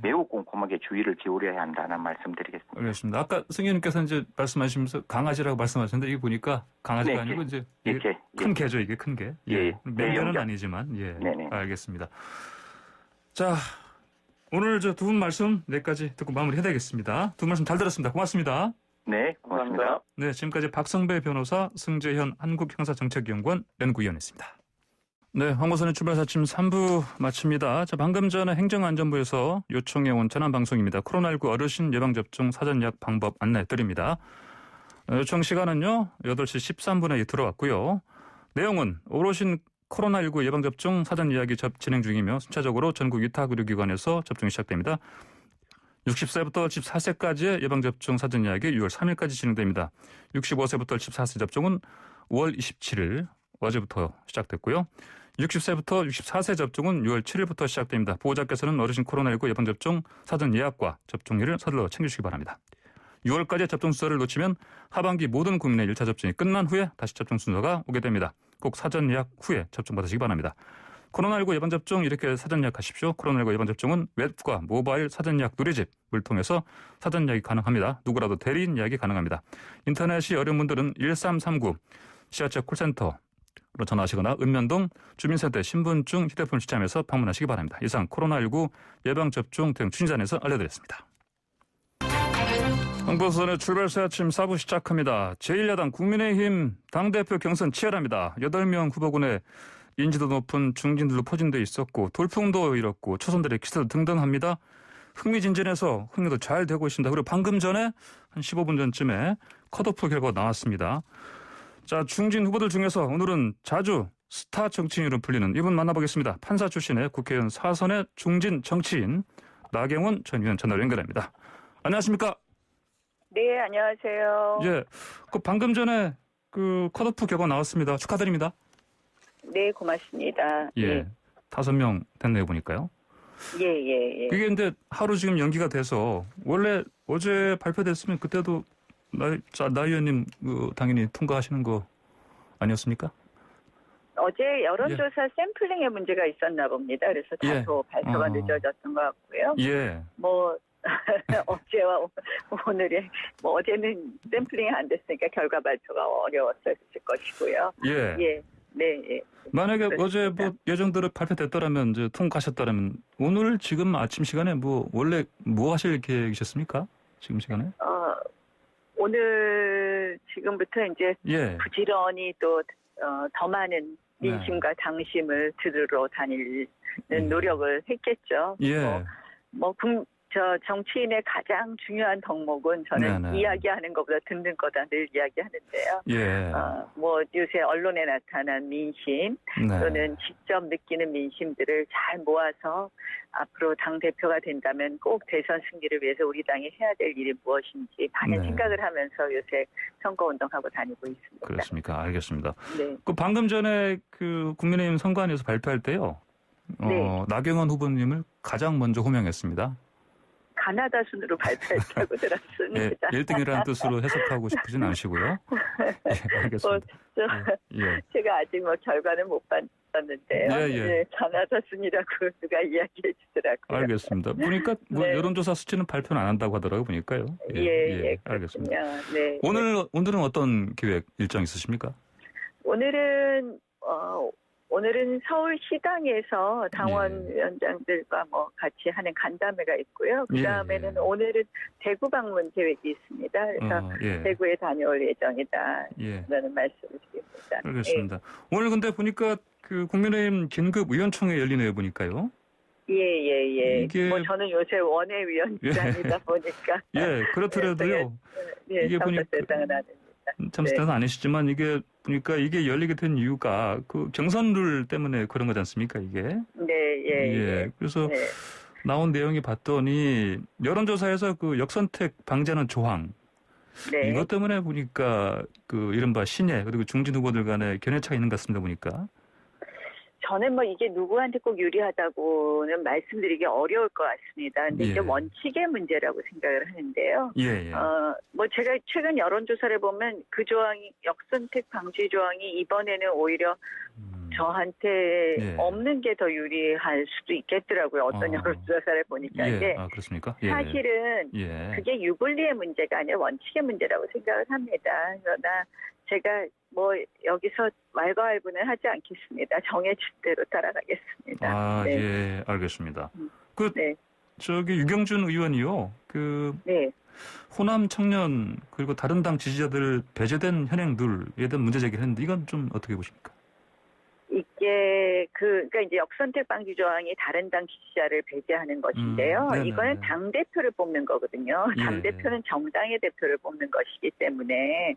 매우 꼼꼼하게 주의를 기울여야 한다는 말씀드리겠습니다. 알겠습니다. 아까 승현님께서 이제 말씀하시면서 강아지라고 말씀하셨는데 이게 보니까 강아지가 아니고 이제 큰 개죠, 이게 큰 개. 맹견은 아니지만 알겠습니다. 자, 오늘 저 두 분 말씀 여기까지 듣고 마무리해야 되겠습니다. 두 분 말씀 잘 들었습니다. 고맙습니다. 네, 고맙습니다. 네, 지금까지 박성배 변호사, 승재현 한국형사정책연구원 연구위원이었습니다. 네, 황보선의 출발사 아침 3부 마칩니다. 자, 방금 전에 행정안전부에서 요청해온 전환방송입니다. 코로나19 어르신 예방접종 사전예약 방법 안내해드립니다. 요청 시간은요, 8시 13분에 들어왔고요. 내용은 어르신 코로나19 예방접종 사전예약이 진행 중이며 순차적으로 전국 위탁의료기관에서 접종이 시작됩니다. 60세부터 14세까지의 예방접종 사전예약이 6월 3일까지 진행됩니다. 65세부터 14세 접종은 5월 27일 어제부터 시작됐고요. 60세부터 64세 접종은 6월 7일부터 시작됩니다. 보호자께서는 어르신 코로나19 예방접종 사전예약과 접종일을 서둘러 챙기시기 바랍니다. 6월까지 접종 순서를 놓치면 하반기 모든 국민의 1차 접종이 끝난 후에 다시 접종 순서가 오게 됩니다. 꼭 사전예약 후에 접종받으시기 바랍니다. 코로나19 예방접종 이렇게 사전예약하십시오. 코로나19 예방접종은 웹과 모바일 사전예약 누리집을 통해서 사전예약이 가능합니다. 누구라도 대리인 예약이 가능합니다. 인터넷이 어려운 분들은 1339 지하철 콜센터로 전화하시거나 읍면동 주민센터 신분증 휴대폰 시점에서 방문하시기 바랍니다. 이상 코로나19 예방접종 대응 추진단에서 알려드렸습니다. 황보선의 출발사 아침 4부 시작합니다. 제1야당 국민의힘 당대표 경선 치열합니다. 8명 후보군에 인지도 높은 중진들로 포진돼 있었고 돌풍도 일었고 초선들의 기세도 등등합니다. 흥미진진해서 흥미도 잘 되고 있습니다. 그리고 방금 전에 한 15분 전쯤에 컷오프 결과가 나왔습니다. 자, 중진 후보들 중에서 오늘은 자주 스타 정치인으로 불리는 이분 만나보겠습니다. 판사 출신의 국회의원 4선의 중진 정치인 나경원 전 의원 전화로 연결합니다. 안녕하십니까? 네, 안녕하세요. 예, 그 방금 전에 그 컷오프 결과 나왔습니다. 축하드립니다. 네, 고맙습니다. 예, 5명 됐네요 보니까요. 예. 그게 근데 하루 지금 연기가 돼서 원래 어제 발표됐으면 그때도 나 의원님 당연히 통과하시는 거 아니었습니까? 어제 여론조사 샘플링에 문제가 있었나 봅니다. 그래서 다소 발표가 늦어졌던 것 같고요. 예. 뭐 어제와 오늘에 뭐 어제는 샘플링이 안 됐으니까 결과 발표가 어려웠을 것이고요. 예. 네. 만약에 어제 뭐 예정대로 발표됐더라면 이제 통과하셨다면 오늘 지금 아침 시간에 뭐 원래 뭐 하실 계획이셨습니까? 지금 시간에? 오늘 지금부터 이제 부지런히 또 더 많은 민심과 당심을 들으러 다니는 노력을 했겠죠. 저 정치인의 가장 중요한 덕목은 저는 이야기하는 것보다 듣는 거다 늘 이야기하는데요. 뭐 요새 언론에 나타난 민심 또는 직접 느끼는 민심들을 잘 모아서 앞으로 당대표가 된다면 꼭 대선 승리를 위해서 우리 당이 해야 될 일이 무엇인지 많은 생각을 하면서 요새 선거운동하고 다니고 있습니다. 그렇습니까? 알겠습니다. 네. 그 방금 전에 그 국민의힘 선관위에서 발표할 때요. 나경원 후보님을 가장 먼저 호명했습니다. 가나다 순으로 발표했다고 들었습니다. 1등이라는 뜻으로 해석하고 싶으진 않으시고요. 알겠습니다. 제가 아직 결과는 못 봤는데요. 가나다 순이라고 누가 이야기해 주더라고요. 알겠습니다. 보니까 여론조사 수치는 발표는 안 한다고 하더라고요. 보니까요. 알겠습니다. 네. 오늘은 어떤 계획 일정 있으십니까? 오늘은 서울시당에서 당원위원장들과 같이 하는 간담회가 있고요. 그 다음에는 오늘은 대구 방문 계획이 있습니다. 그래서 대구에 다녀올 예정이다. 라는 말씀을 드립니다. 알겠습니다. 오늘 근데 보니까 그 국민의힘 긴급의원총회 열리네요, 보니까요. 이게 저는 요새 원외위원장이다 보니까. 그렇더라도요. 이게 보니까 참스타는 아니시지만 이게 보니까 이게 열리게 된 이유가 그 경선 룰 때문에 그런 거지 않습니까, 이게? 예. 그래서 나온 내용이 봤더니 여론조사에서 그 역선택 방지하는 조항. 이것 때문에 보니까 그 이른바 신예 그리고 중진 후보들 간에 견해차가 있는 것 같습니다, 보니까. 저는 뭐 이게 누구한테 꼭 유리하다고는 말씀드리기 어려울 것 같습니다. 근데 이게 원칙의 문제라고 생각을 하는데요. 뭐 제가 최근 여론조사를 보면 그 조항이 역선택 방지 조항이 이번에는 오히려 저한테 없는 게 더 유리할 수도 있겠더라고요. 어떤 여론조사를 보니까. 근데 그렇습니까? 사실은 그게 유불리의 문제가 아니라 원칙의 문제라고 생각을 합니다. 그러나 제가 뭐 여기서 왈가왈부는 하지 않겠습니다. 정해진 대로 따라가겠습니다. 알겠습니다. 저기 유경준 의원이요. 호남 청년 그리고 다른 당 지지자들 배제된 현행 룰에 대한 문제 제기를 했는데 이건 좀 어떻게 보십니까? 이게 그러니까 이제 역선택 방지 조항이 다른 당 지지자를 배제하는 것인데요. 이거는 당 대표를 뽑는 거거든요. 당 대표는 정당의 대표를 뽑는 것이기 때문에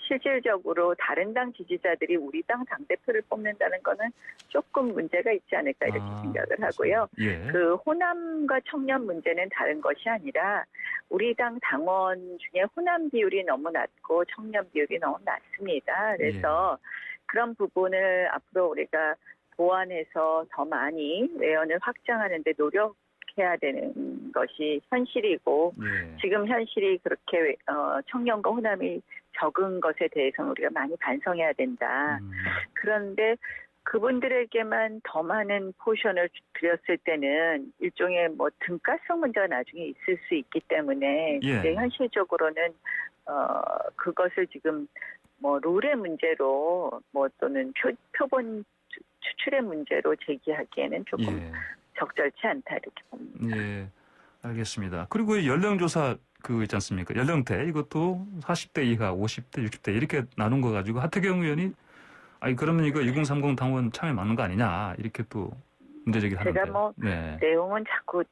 실질적으로 다른 당 지지자들이 우리 당 대표를 뽑는다는 거는 조금 문제가 있지 않을까 이렇게 생각을 하고요. 그 호남과 청년 문제는 다른 것이 아니라 우리 당 당원 중에 호남 비율이 너무 낮고 청년 비율이 너무 낮습니다. 그래서 그런 부분을 앞으로 우리가 보완해서 더 많이 외연을 확장하는 데 노력해야 되는 것이 현실이고 지금 현실이 그렇게 청년과 호남이 적은 것에 대해서는 우리가 많이 반성해야 된다. 그런데 그분들에게만 더 많은 포션을 드렸을 때는 일종의 뭐 등가성 문제가 나중에 있을 수 있기 때문에 근데 현실적으로는 그것을 지금 뭐 룰의 문제로 뭐 또는 표본 추출의 문제로 제기하기에는 조금 적절치 않다 이렇게 봅니다. 알겠습니다. 그리고 연령조사 그 있지 않습니까? 연령대 이것도 40대 이하, 50대, 60대 이렇게 나눈 거 가지고 하태경 의원이 그러면 이거 2030 당원 참여 맞는 거 아니냐 이렇게 또 문제 제기를 하는데. 제가 뭐 내용은 자꾸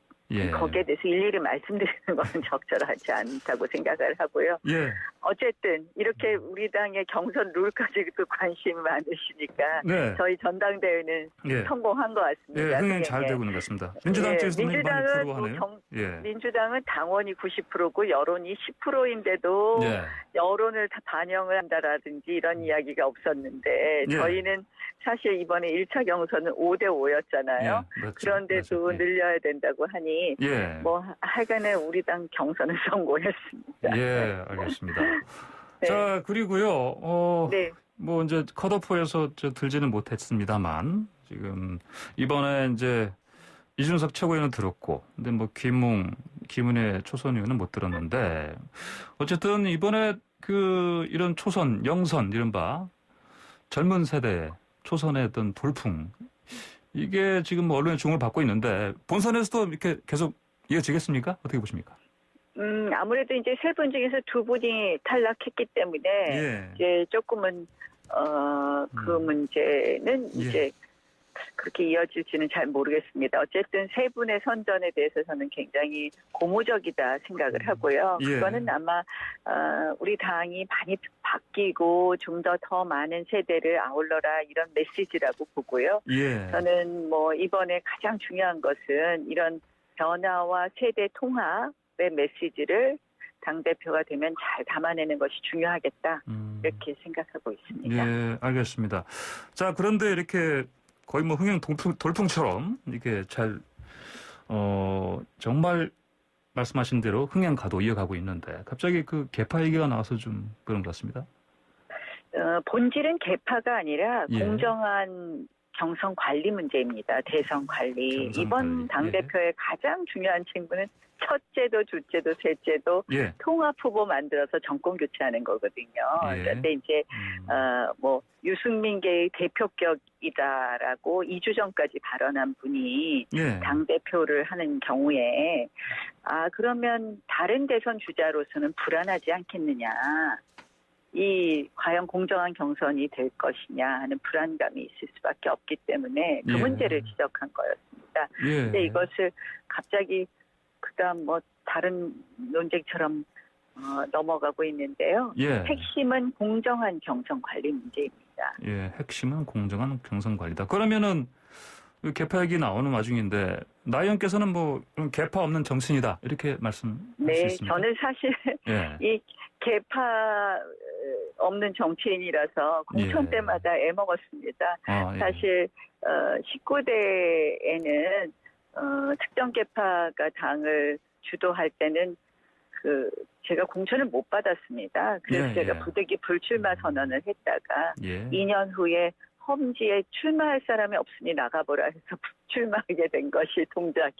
거기에 대해서 일일이 말씀드리는 것은 적절하지 않다고 생각을 하고요. 어쨌든 이렇게 우리 당의 경선 룰까지도 관심이 많으시니까 저희 전당대회는 성공한 것 같습니다. 흥행 잘 되고 있는 것 같습니다. 민주당 쪽에서는 많이 부러워하네요. 민주당은 당원이 90%고 여론이 10%인데도 여론을 다 반영을 한다라든지 이런 이야기가 없었는데 저희는 사실 이번에 1차 경선은 5대5였잖아요. 그런데도 늘려야 된다고 하니 뭐 하여간에 우리 당 경선은 성공했습니다. 알겠습니다. 자, 그리고요. 뭐 이제 컷오프에서 들지는 못했습니다만 지금 이번에 이제 이준석 최고위원은 들었고 근데 뭐 김은혜 초선 의원은 못 들었는데 어쨌든 이번에 이런 초선, 영선 이른바 젊은 세대 초선의 어떤 돌풍 이게 지금 언론의 주목을 받고 있는데 본선에서도 이렇게 계속 이어지겠습니까? 어떻게 보십니까? 아무래도 이제 세 분 중에서 두 분이 탈락했기 때문에 이제 조금은 그 문제는 이제 그렇게 이어질지는 잘 모르겠습니다. 어쨌든 세 분의 선전에 대해서 저는 굉장히 고무적이다 생각을 하고요. 그거는 아마 우리 당이 많이 바뀌고 좀 더 많은 세대를 아울러라 이런 메시지라고 보고요. 저는 뭐 이번에 가장 중요한 것은 이런 변화와 세대 통합의 메시지를 당대표가 되면 잘 담아내는 것이 중요하겠다 이렇게 생각하고 있습니다. 알겠습니다. 자, 그런데 이렇게 거의 뭐 흥행 돌풍처럼 이렇게 잘 정말 말씀하신 대로 흥행 가도 이어가고 있는데 갑자기 그 개파 얘기가 나와서 좀 그런 것 같습니다. 본질은 개파가 아니라 공정한 경선 관리 문제입니다. 대선 관리. 이번 당대표의 가장 중요한 책무는 첫째도, 둘째도, 셋째도 통합 후보 만들어서 정권 교체하는 거거든요. 그런데 이제 뭐 유승민계의 대표격이다라고 2주 전까지 발언한 분이 당 대표를 하는 경우에 그러면 다른 대선 주자로서는 불안하지 않겠느냐. 과연 공정한 경선이 될 것이냐 하는 불안감이 있을 수밖에 없기 때문에 그 문제를 지적한 거였습니다. 근데 이것을 갑자기 그다음 뭐 다른 논쟁처럼 넘어가고 있는데요. 예. 핵심은 공정한 경선 관리 문제입니다. 예, 핵심은 공정한 경선 관리다. 그러면은 개파 얘기 나오는 와중인데 나 의원께서는 뭐 개파 없는 정치인이다 이렇게 말씀하실 수 있습니까? 저는 사실 예. 이 개파 없는 정치인이라서 공천 때마다 애먹었습니다. 사실 19대에는 특정 개파가 당을 주도할 때는 제가 공천을 못 받았습니다. 그래서 제가 부득이 불출마 선언을 했다가 2년 후에 험지에 출마할 사람이 없으니 나가보라 해서 출마하게 된 것이 동작에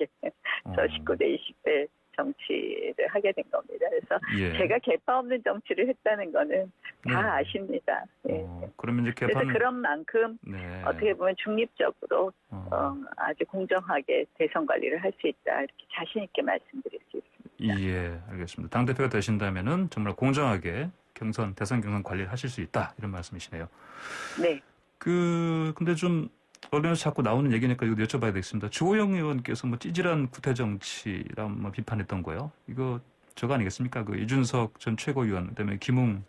저 19대, 20대 정치를 하게 된 겁니다. 그래서 제가 개파 없는 정치를 했다는 거는 다 아십니다. 그러면 이제 그래서 그런 만큼 어떻게 보면 중립적으로 아주 공정하게 대선 관리를 할 수 있다 이렇게 자신 있게 말씀드릴 수 있습니다. 예, 알겠습니다. 당대표가 되신다면은 정말 공정하게 대선 경선 관리를 하실 수 있다 이런 말씀이시네요. 네. 근데 좀 언론에서 자꾸 나오는 얘기니까 이거 여쭤봐야 되겠습니다. 주호영 의원께서 뭐 찌질한 구태 정치라고 뭐 비판했던 거요. 이거 저거 아니겠습니까? 이준석 전 최고위원, 그다음에 김웅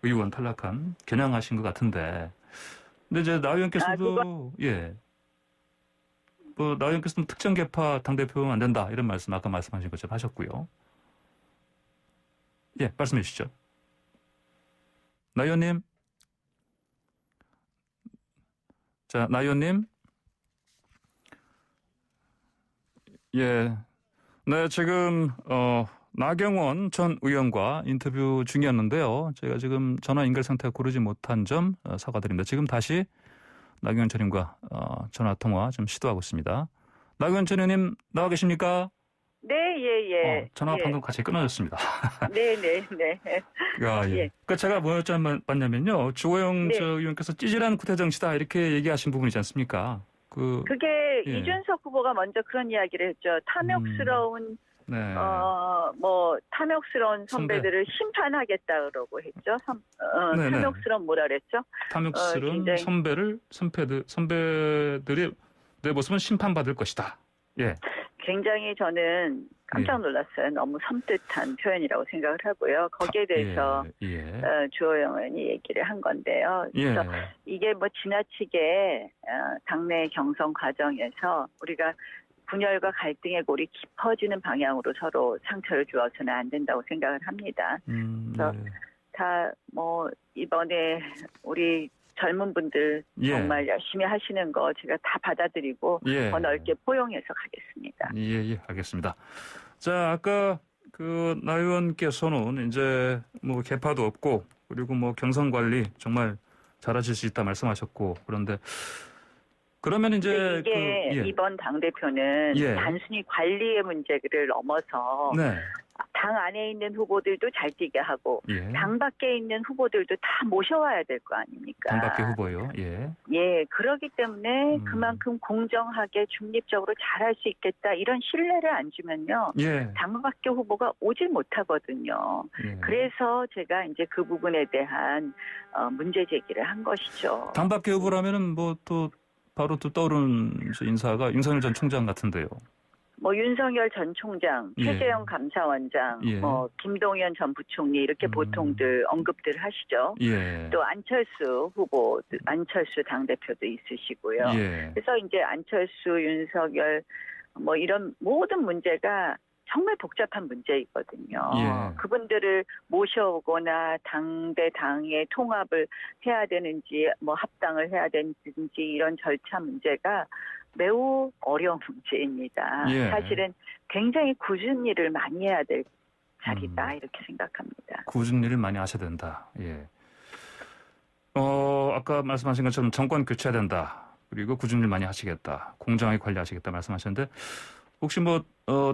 의원 탈락한 겨냥하신 것 같은데. 근데 이제 나 의원께서도 나 의원께서는 특정 개파 당대표는 안 된다 이런 말씀 아까 말씀하신 것처럼 하셨고요. 예, 말씀해 주시죠. 나 의원님. 자, 나 의원님. 예. 네, 지금, 나경원 전 의원과 인터뷰 중이었는데요. 제가 지금 전화 연결 상태가 고르지 못한 점 사과드립니다. 지금 다시 나경원 전 의원과 전화 통화 좀 시도하고 있습니다. 나경원 전 의원님 나와 계십니까? 네, 예. 전화가 방금 같이 끊어졌습니다. 네. 그러니까 제가 뭐 여쭤봤냐면요. 주호영 의원께서 찌질한 구태 정치다 이렇게 얘기하신 부분이지 않습니까? 그게 이준석 후보가 먼저 그런 이야기를 했죠. 탐욕스러운 탐욕스러운 선배들을 심판하겠다 그러고 했죠. 탐욕스러운 뭐라 그랬죠? 탐욕스러운 선배들의 내 모습은 심판받을 것이다. 예. 굉장히 저는 깜짝 놀랐어요. 너무 섬뜩한 표현이라고 생각을 하고요. 거기에 대해서 주호영 의원이 얘기를 한 건데요. 그래서 이게 뭐 지나치게 당내 경선 과정에서 우리가 분열과 갈등의 골이 깊어지는 방향으로 서로 상처를 주어서는 안 된다고 생각을 합니다. 그래서 다 이번에 우리 젊은 분들 정말 열심히 하시는 거 제가 다 받아들이고 더 넓게 포용해서 가겠습니다. 예, 알겠습니다. 자, 아까 나 의원께서는 이제 뭐 개파도 없고 그리고 뭐 경선 관리 정말 잘하실 수 있다 말씀하셨고 그런데 그러면 이제 이게 이번 당대표는 단순히 관리의 문제를 넘어서 당 안에 있는 후보들도 잘 뛰게 하고 당 밖에 있는 후보들도 다 모셔와야 될 거 아닙니까? 당 밖에 후보요? 그렇기 때문에 그만큼 공정하게 중립적으로 잘할 수 있겠다 이런 신뢰를 안 주면요. 당 밖에 후보가 오질 못하거든요. 그래서 제가 이제 그 부분에 대한 문제 제기를 한 것이죠. 당 밖에 후보라면은 바로 떠오르는 인사가 윤석열 전 총장 같은데요. 윤석열 전 총장, 최재형 감사원장, 김동연 전 부총리 이렇게 보통들 언급들 하시죠. 또 안철수 후보, 안철수 당대표도 있으시고요. 그래서 이제 안철수, 윤석열 이런 모든 문제가 정말 복잡한 문제이거든요. 그분들을 모셔오거나 당의 통합을 해야 되는지 합당을 해야 되는지 이런 절차 문제가 매우 어려운 문제입니다. 사실은 굉장히 굳은 일을 많이 해야 될 자리다 이렇게 생각합니다. 굳은 일을 많이 하셔야 된다. 아까 말씀하신 것처럼 정권 교체해야 된다. 그리고 굳은 일 많이 하시겠다. 공정하게 관리하시겠다 말씀하셨는데 혹시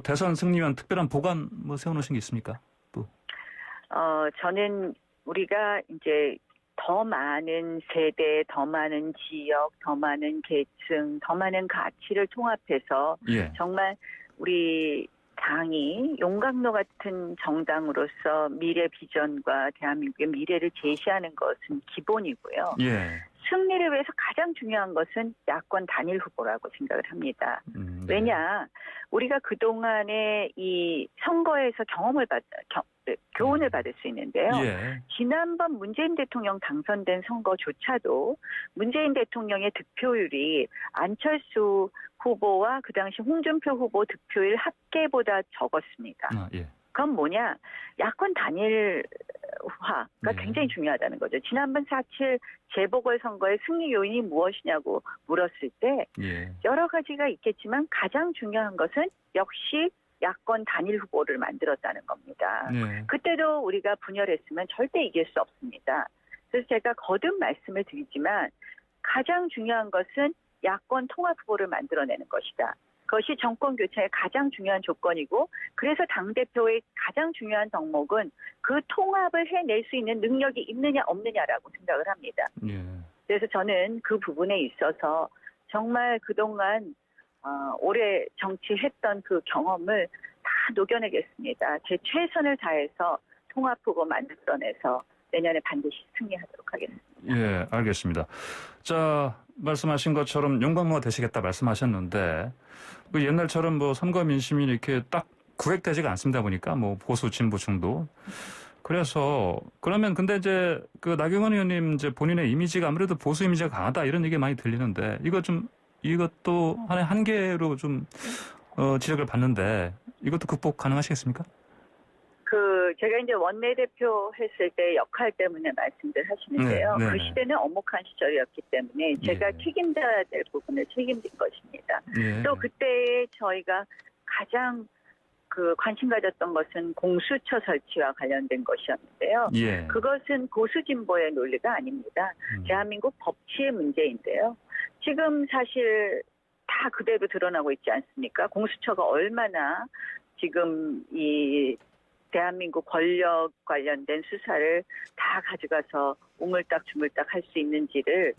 대선 승리 위한 특별한 보관 세워놓으신 게 있습니까? 저는 우리가 이제 더 많은 세대, 더 많은 지역, 더 많은 계층, 더 많은 가치를 통합해서 정말 우리 당이 용광로 같은 정당으로서 미래 비전과 대한민국의 미래를 제시하는 것은 기본이고요. 승리를 위해서 가장 중요한 것은 야권 단일 후보라고 생각을 합니다. 왜냐, 우리가 그동안에 이 선거에서 교훈을 받을 수 있는데요. 예. 지난번 문재인 대통령 당선된 선거조차도 문재인 대통령의 득표율이 안철수 후보와 그 당시 홍준표 후보 득표율 합계보다 적었습니다. 예. 그건 뭐냐? 야권 단일화가 굉장히 중요하다는 거죠. 지난번 4.7 재보궐선거의 승리 요인이 무엇이냐고 물었을 때 여러 가지가 있겠지만 가장 중요한 것은 역시 야권 단일 후보를 만들었다는 겁니다. 그때도 우리가 분열했으면 절대 이길 수 없습니다. 그래서 제가 거듭 말씀을 드리지만 가장 중요한 것은 야권 통합 후보를 만들어내는 것이다. 그것이 정권 교체의 가장 중요한 조건이고 그래서 당대표의 가장 중요한 덕목은 그 통합을 해낼 수 있는 능력이 있느냐 없느냐라고 생각을 합니다. 그래서 저는 그 부분에 있어서 정말 그동안 오래 정치했던 그 경험을 다 녹여내겠습니다. 제 최선을 다해서 통합 후보 만들어내서 내년에 반드시 승리하도록 하겠습니다. 예, 알겠습니다. 자, 말씀하신 것처럼 용광로가 되시겠다 말씀하셨는데 그 옛날처럼 뭐 선거 민심이 이렇게 딱 구획되지가 않습니다 보니까 뭐 보수 진보층도 그래서 그러면 근데 이제 그 나경원 의원님 이제 본인의 이미지가 아무래도 보수 이미지가 강하다 이런 얘기 많이 들리는데 이것도 하나의 한계로 좀 지적을 받는데 이것도 극복 가능하시겠습니까? 제가 이제 원내대표 했을 때 역할 때문에 말씀들 하시는데요. 그 시대는 엄혹한 시절이었기 때문에 제가 책임져야 될 부분을 책임진 것입니다. 또 그때 저희가 가장 관심 가졌던 것은 공수처 설치와 관련된 것이었는데요. 그것은 보수 진보의 논리가 아닙니다. 대한민국 법치의 문제인데요. 지금 사실 다 그대로 드러나고 있지 않습니까? 공수처가 얼마나 지금 이 대한민국 권력 관련된 수사를 다 가져가서 우물딱주물딱 할 수 있는지를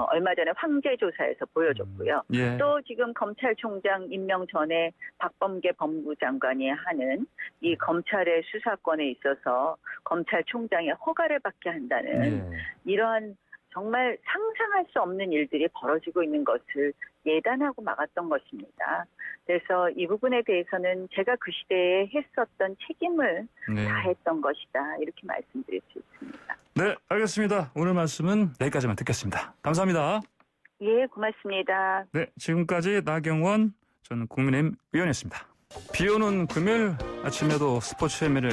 얼마 전에 황제조사에서 보여줬고요. 또 지금 검찰총장 임명 전에 박범계 법무장관이 하는 이 검찰의 수사권에 있어서 검찰총장의 허가를 받게 한다는 이러한 정말 상상할 수 없는 일들이 벌어지고 있는 것을 예단하고 막았던 것입니다. 그래서 이 부분에 대해서는 제가 그 시대에 했었던 책임을 다했던 것이다. 이렇게 말씀드릴 수 있습니다. 네, 알겠습니다. 오늘 말씀은 여기까지만 듣겠습니다. 감사합니다. 예, 고맙습니다. 네, 지금까지 나경원 전 국민의힘 의원이었습니다. 비 오는 금요일 아침에도 스포츠의 매력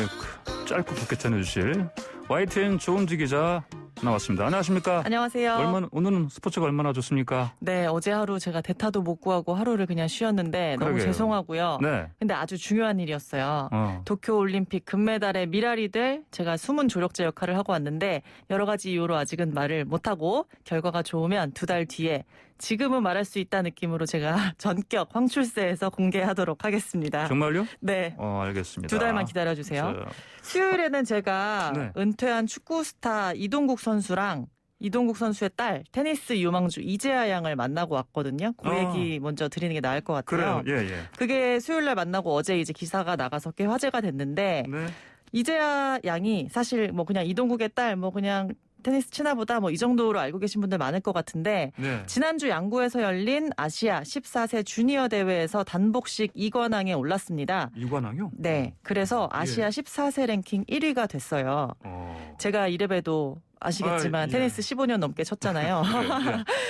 짧고 굵게 전해주실 YTN 조은지 기자 나왔습니다. 안녕하십니까? 안녕하세요. 오늘은 스포츠가 얼마나 좋습니까? 네, 어제 하루 제가 대타도 못 구하고 하루를 그냥 쉬었는데 너무 죄송하고요. 근데 아주 중요한 일이었어요. 도쿄올림픽 금메달의 미랄이 될 제가 숨은 조력자 역할을 하고 왔는데 여러 가지 이유로 아직은 말을 못하고 결과가 좋으면 2달 뒤에 지금은 말할 수 있다 느낌으로 제가 전격 황출세에서 공개하도록 하겠습니다. 정말요? 네. 알겠습니다. 2달만 기다려주세요. 수요일에는 제가 은퇴한 축구 스타 이동국 선수랑 이동국 선수의 딸 테니스 유망주 이재하 양을 만나고 왔거든요. 그 얘기 먼저 드리는 게 나을 것 같아요. 그래요. 그게 수요일날 만나고 어제 이제 기사가 나가서 꽤 화제가 됐는데 이재하 양이 사실 뭐 그냥 이동국의 딸 뭐 그냥 테니스 치나보다 뭐 이 정도로 알고 계신 분들 많을 것 같은데 지난주 양구에서 열린 아시아 14세 주니어 대회에서 단복식 2관왕에 올랐습니다. 2관왕이요? 네. 그래서 아시아 14세 랭킹 1위가 됐어요. 제가 이래봬도 아시겠지만 테니스 15년 넘게 쳤잖아요.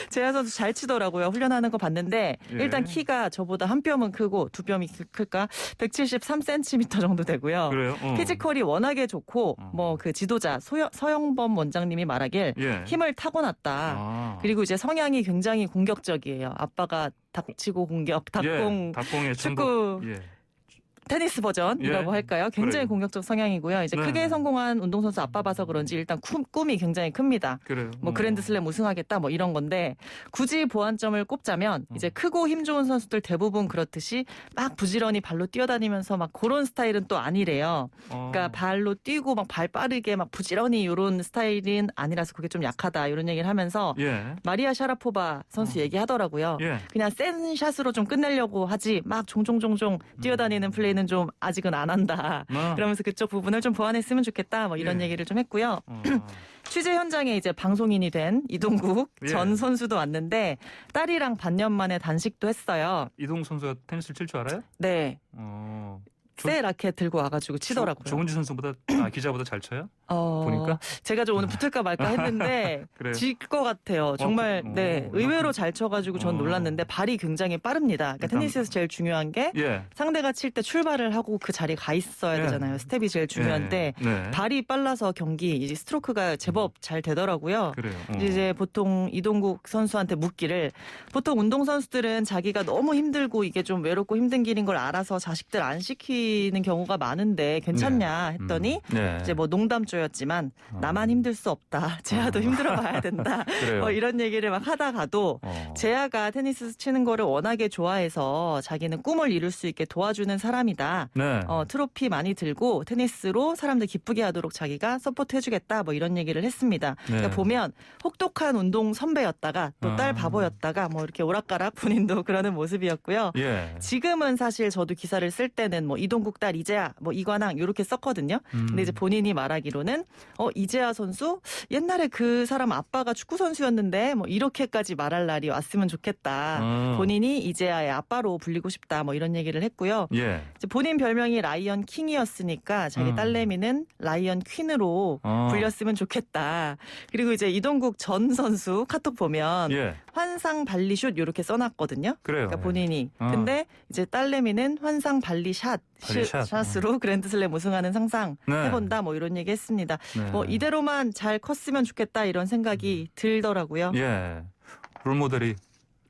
재하 선수 잘 치더라고요. 훈련하는 거 봤는데 일단 키가 저보다 한 뼘은 크고 두 뼘이 클까? 173cm 정도 되고요. 그래요? 피지컬이 워낙에 좋고 뭐 그 지도자 서영범 원장님이 말하길 힘을 타고났다. 그리고 이제 성향이 굉장히 공격적이에요. 아빠가 닥치고 공격, 닥공의 축구 테니스 버전이라고 할까요? 굉장히 공격적 성향이고요. 이제 크게 성공한 운동선수 아빠 봐서 그런지 일단 꿈이 굉장히 큽니다. 그래요. 뭐 그랜드슬램 우승하겠다 뭐 이런 건데 굳이 보완점을 꼽자면 이제 크고 힘 좋은 선수들 대부분 그렇듯이 막 부지런히 발로 뛰어다니면서 막 그런 스타일은 또 아니래요. 그러니까 발로 뛰고 막 발 빠르게 막 부지런히 이런 스타일은 아니라서 그게 좀 약하다 이런 얘기를 하면서 마리아 샤라포바 선수 얘기하더라고요. 그냥 센 샷으로 좀 끝내려고 하지 막 종종 뛰어다니는 플레이는 자기는 좀 아직은 안 한다. 그러면서 그쪽 부분을 좀 보완했으면 좋겠다. 뭐 이런 얘기를 좀 했고요. 취재 현장에 이제 방송인이 된 이동국 전 선수도 왔는데 딸이랑 반년 만에 단식도 했어요. 이동국 선수가 테니스를 칠 줄 알아요? 네. 새 라켓 들고 와가지고 치더라고요. 조은지 선수보다 기자보다 잘 쳐요? 보니까 제가 좀 오늘 붙을까 말까 했는데 질 것 같아요. 정말 의외로 잘 쳐가지고 전 놀랐는데 발이 굉장히 빠릅니다. 그러니까 테니스에서 제일 중요한 게 상대가 칠 때 출발을 하고 그 자리에 가 있어야 되잖아요. 스텝이 제일 중요한데 발이 빨라서 경기 이제 스트로크가 제법 잘 되더라고요. 이제 보통 이동국 선수한테 묻기를 보통 운동 선수들은 자기가 너무 힘들고 이게 좀 외롭고 힘든 길인 걸 알아서 자식들 안 시키는 경우가 많은데 괜찮냐 했더니 이제 뭐 농담조였지만 나만 힘들 수 없다. 재하도 힘들어봐야 된다. 이런 얘기를 막 하다가도 재하가 테니스 치는 거를 워낙에 좋아해서 자기는 꿈을 이룰 수 있게 도와주는 사람이다. 트로피 많이 들고 테니스로 사람들 기쁘게 하도록 자기가 서포트 해주겠다. 뭐 이런 얘기를 했습니다. 그러니까 보면 혹독한 운동 선배였다가 또 딸 바보였다가 뭐 이렇게 오락가락 본인도 그러는 모습이었고요. 지금은 사실 저도 기사를 쓸 때는 뭐 이동국 딸 이재하, 뭐 이관왕 이렇게 썼거든요. 근데 이제 본인이 말하기로는 이재하 선수 옛날에 그 사람 아빠가 축구 선수였는데 뭐 이렇게까지 말할 날이 왔으면 좋겠다. 본인이 이재하의 아빠로 불리고 싶다. 뭐 이런 얘기를 했고요. 이제 본인 별명이 라이언 킹이었으니까 자기 딸내미는 라이언 퀸으로 불렸으면 좋겠다. 그리고 이제 이동국 전 선수 카톡 보면 환상 발리슛 이렇게 써놨거든요. 그러니까 본인이. 근데 이제 딸내미는 환상 샷으로 그랜드슬램 우승하는 상상 해본다. 뭐 이런 얘기 했습니다. 뭐 이대로만 잘 컸으면 좋겠다 이런 생각이 들더라고요. 롤모델이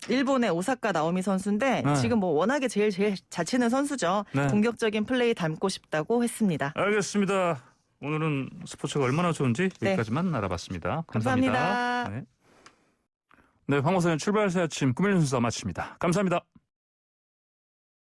일본의 오사카 나오미 선수인데 지금 뭐 워낙에 제일 잘 치는 선수죠. 공격적인 플레이 닮고 싶다고 했습니다. 알겠습니다. 오늘은 스포츠가 얼마나 좋은지 여기까지만 알아봤습니다. 감사합니다. 네, 황호선의 출발새 아침 꿈일는 순서 마칩니다. 감사합니다.